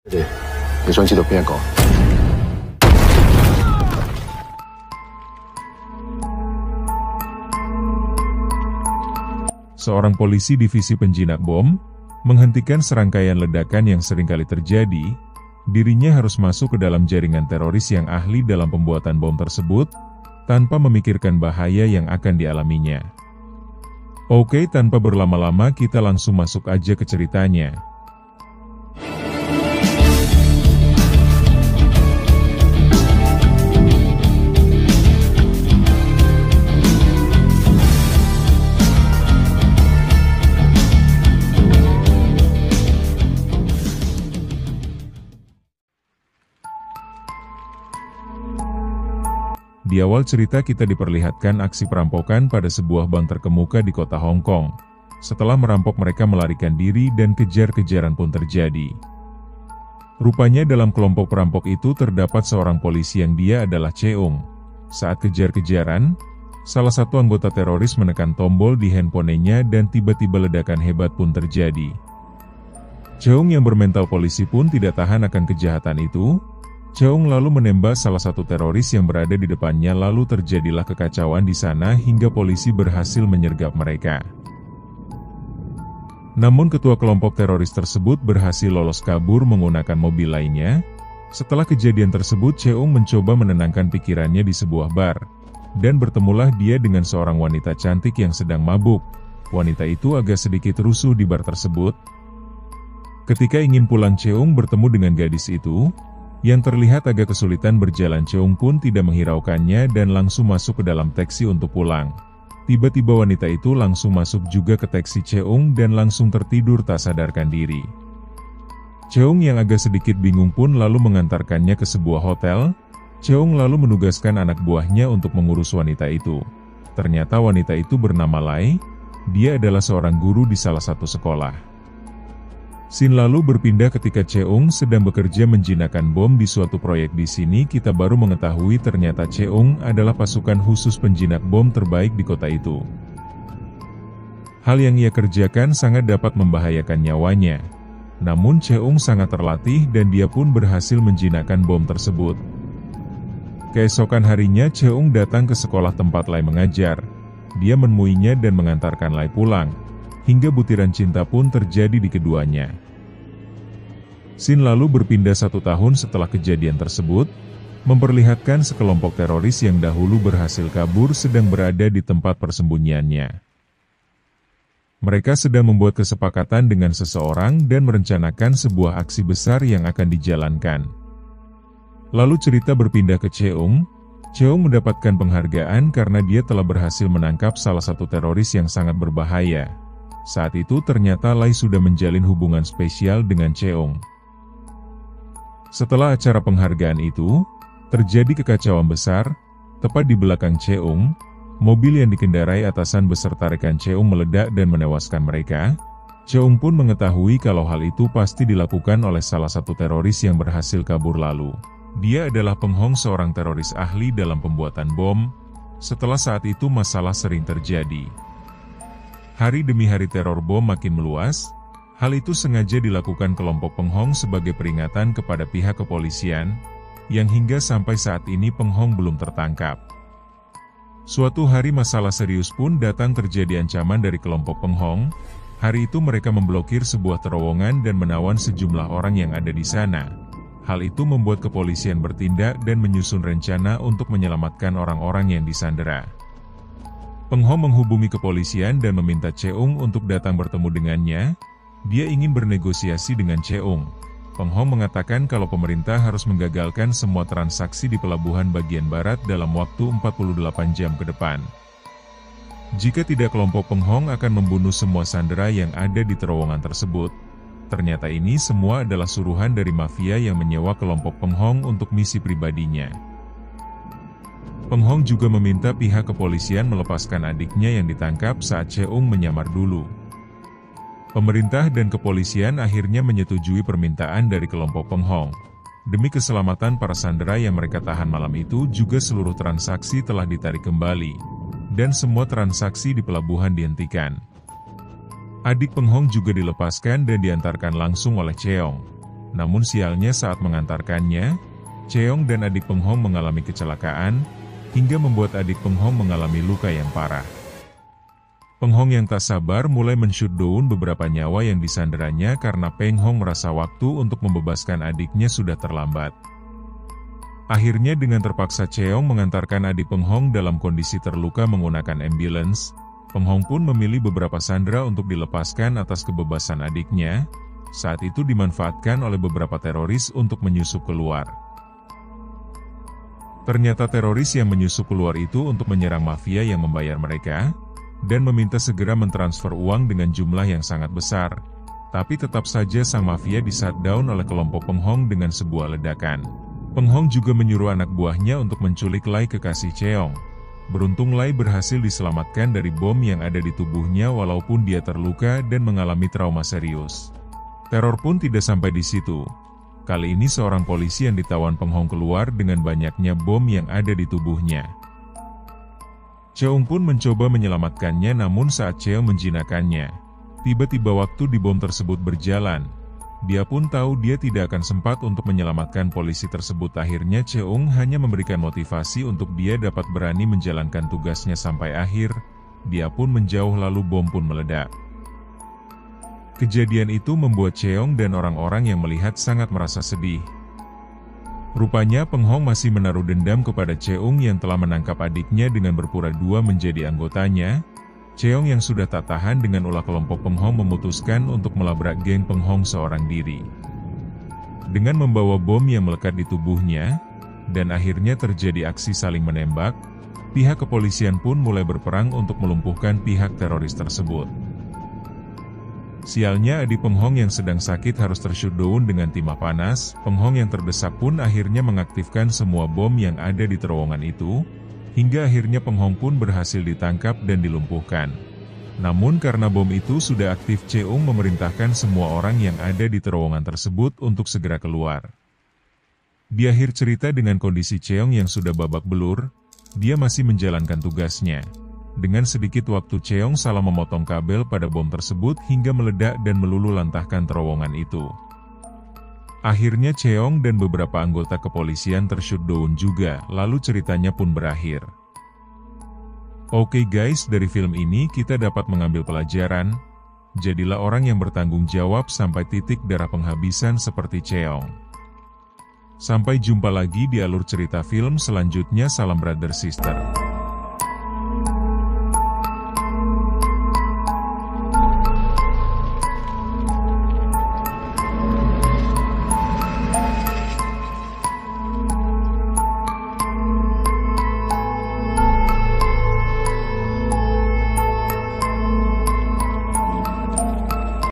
对，你想知道邊一個？Seorang polisi divisi penjinak bom menghentikan serangkaian ledakan yang seringkali terjadi. Dirinya harus masuk ke dalam jaringan teroris yang ahli dalam pembuatan bom tersebut, tanpa memikirkan bahaya yang akan dialaminya. Oke, tanpa berlama-lama kita langsung masuk aja ke ceritanya. Di awal cerita kita diperlihatkan aksi perampokan pada sebuah bank terkemuka di kota Hong Kong. Setelah merampok mereka melarikan diri dan kejar-kejaran pun terjadi. Rupanya dalam kelompok perampok itu terdapat seorang polisi yang dia adalah Cheung. Saat kejar-kejaran, salah satu anggota teroris menekan tombol di handphonenya dan tiba-tiba ledakan hebat pun terjadi. Cheung yang bermental polisi pun tidak tahan akan kejahatan itu. Cheung lalu menembak salah satu teroris yang berada di depannya, lalu terjadilah kekacauan di sana hingga polisi berhasil menyergap mereka. Namun ketua kelompok teroris tersebut berhasil lolos kabur menggunakan mobil lainnya. Setelah kejadian tersebut, Cheung mencoba menenangkan pikirannya di sebuah bar, dan bertemulah dia dengan seorang wanita cantik yang sedang mabuk. Wanita itu agak sedikit rusuh di bar tersebut. Ketika ingin pulang, Cheung bertemu dengan gadis itu. Yang terlihat agak kesulitan berjalan, Cheung pun tidak menghiraukannya dan langsung masuk ke dalam taksi untuk pulang. Tiba-tiba wanita itu langsung masuk juga ke taksi Cheung dan langsung tertidur tak sadarkan diri. Cheung yang agak sedikit bingung pun lalu mengantarkannya ke sebuah hotel. Cheung lalu menugaskan anak buahnya untuk mengurus wanita itu. Ternyata wanita itu bernama Lai. Dia adalah seorang guru di salah satu sekolah. Scene lalu berpindah ketika Cheung sedang bekerja menjinakkan bom di suatu proyek. Di sini kita baru mengetahui ternyata Cheung adalah pasukan khusus penjinak bom terbaik di kota itu. Hal yang ia kerjakan sangat dapat membahayakan nyawanya. Namun Cheung sangat terlatih dan dia pun berhasil menjinakkan bom tersebut. Keesokan harinya Cheung datang ke sekolah tempat Lai mengajar. Dia menemuinya dan mengantarkan Lai pulang. Hingga butiran cinta pun terjadi di keduanya. Scene lalu berpindah 1 tahun setelah kejadian tersebut, memperlihatkan sekelompok teroris yang dahulu berhasil kabur sedang berada di tempat persembunyiannya. Mereka sedang membuat kesepakatan dengan seseorang dan merencanakan sebuah aksi besar yang akan dijalankan. Lalu cerita berpindah ke Cheung. Cheung mendapatkan penghargaan karena dia telah berhasil menangkap salah satu teroris yang sangat berbahaya. Saat itu ternyata Lai sudah menjalin hubungan spesial dengan Cheung. Setelah acara penghargaan itu, terjadi kekacauan besar. Tepat di belakang Cheung, mobil yang dikendarai atasan beserta rekan Cheung meledak dan menewaskan mereka. Cheung pun mengetahui kalau hal itu pasti dilakukan oleh salah satu teroris yang berhasil kabur lalu. Dia adalah Peng Hong, seorang teroris ahli dalam pembuatan bom. Setelah saat itu masalah sering terjadi. Hari demi hari teror bom makin meluas. Hal itu sengaja dilakukan kelompok Peng Hong sebagai peringatan kepada pihak kepolisian, yang hingga sampai saat ini Peng Hong belum tertangkap. Suatu hari masalah serius pun datang, terjadi ancaman dari kelompok Peng Hong. Hari itu mereka memblokir sebuah terowongan dan menawan sejumlah orang yang ada di sana. Hal itu membuat kepolisian bertindak dan menyusun rencana untuk menyelamatkan orang-orang yang disandera. Peng Hong menghubungi kepolisian dan meminta Cheung untuk datang bertemu dengannya. Dia ingin bernegosiasi dengan Cheung. Peng Hong mengatakan kalau pemerintah harus menggagalkan semua transaksi di pelabuhan bagian barat dalam waktu 48 jam ke depan. Jika tidak, kelompok Peng Hong akan membunuh semua sandera yang ada di terowongan tersebut. Ternyata ini semua adalah suruhan dari mafia yang menyewa kelompok Peng Hong untuk misi pribadinya. Peng Hong juga meminta pihak kepolisian melepaskan adiknya yang ditangkap saat Cheung menyamar dulu. Pemerintah dan kepolisian akhirnya menyetujui permintaan dari kelompok Peng Hong. Demi keselamatan para sandera yang mereka tahan malam itu, juga seluruh transaksi telah ditarik kembali. Dan semua transaksi di pelabuhan dihentikan. Adik Peng Hong juga dilepaskan dan diantarkan langsung oleh Cheung. Namun sialnya saat mengantarkannya, Cheong dan adik Peng Hong mengalami kecelakaan, hingga membuat adik Peng Hong mengalami luka yang parah. Peng Hong yang tak sabar mulai men-shutdown beberapa nyawa yang disanderanya karena Peng Hong merasa waktu untuk membebaskan adiknya sudah terlambat. Akhirnya dengan terpaksa Cheong mengantarkan adik Peng Hong dalam kondisi terluka menggunakan ambulans. Peng Hong pun memilih beberapa sandera untuk dilepaskan atas kebebasan adiknya. Saat itu dimanfaatkan oleh beberapa teroris untuk menyusup keluar. Ternyata teroris yang menyusup keluar itu untuk menyerang mafia yang membayar mereka, dan meminta segera mentransfer uang dengan jumlah yang sangat besar. Tapi tetap saja sang mafia di-shutdown oleh kelompok Peng Hong dengan sebuah ledakan. Peng Hong juga menyuruh anak buahnya untuk menculik Lai kekasih Cheong. Beruntung Lai berhasil diselamatkan dari bom yang ada di tubuhnya walaupun dia terluka dan mengalami trauma serius. Teror pun tidak sampai di situ. Kali ini seorang polisi yang ditawan Peng Hong keluar dengan banyaknya bom yang ada di tubuhnya. Cheong pun mencoba menyelamatkannya, namun saat Cheong menjinakkannya, tiba-tiba waktu di bom tersebut berjalan. Dia pun tahu dia tidak akan sempat untuk menyelamatkan polisi tersebut. Akhirnya Cheong hanya memberikan motivasi untuk dia dapat berani menjalankan tugasnya sampai akhir. Dia pun menjauh lalu bom pun meledak. Kejadian itu membuat Cheong dan orang-orang yang melihat sangat merasa sedih. Rupanya Peng Hong masih menaruh dendam kepada Cheong yang telah menangkap adiknya dengan berpura-pura menjadi anggotanya. Cheong yang sudah tak tahan dengan ulah kelompok Peng Hong memutuskan untuk melabrak geng Peng Hong seorang diri. Dengan membawa bom yang melekat di tubuhnya, dan akhirnya terjadi aksi saling menembak, pihak kepolisian pun mulai berperang untuk melumpuhkan pihak teroris tersebut. Sialnya adik Peng Hong yang sedang sakit harus ter-shutdown dengan timah panas. Peng Hong yang terdesak pun akhirnya mengaktifkan semua bom yang ada di terowongan itu, hingga akhirnya Peng Hong pun berhasil ditangkap dan dilumpuhkan. Namun karena bom itu sudah aktif, Cheong memerintahkan semua orang yang ada di terowongan tersebut untuk segera keluar. Di akhir cerita dengan kondisi Cheong yang sudah babak belur, dia masih menjalankan tugasnya. Dengan sedikit waktu Cheong salah memotong kabel pada bom tersebut hingga meledak dan meluluhlantahkan terowongan itu. Akhirnya Cheong dan beberapa anggota kepolisian ter-shutdown juga, lalu ceritanya pun berakhir. Oke guys, dari film ini kita dapat mengambil pelajaran. Jadilah orang yang bertanggung jawab sampai titik darah penghabisan seperti Cheong. Sampai jumpa lagi di alur cerita film selanjutnya. Salam brother sister.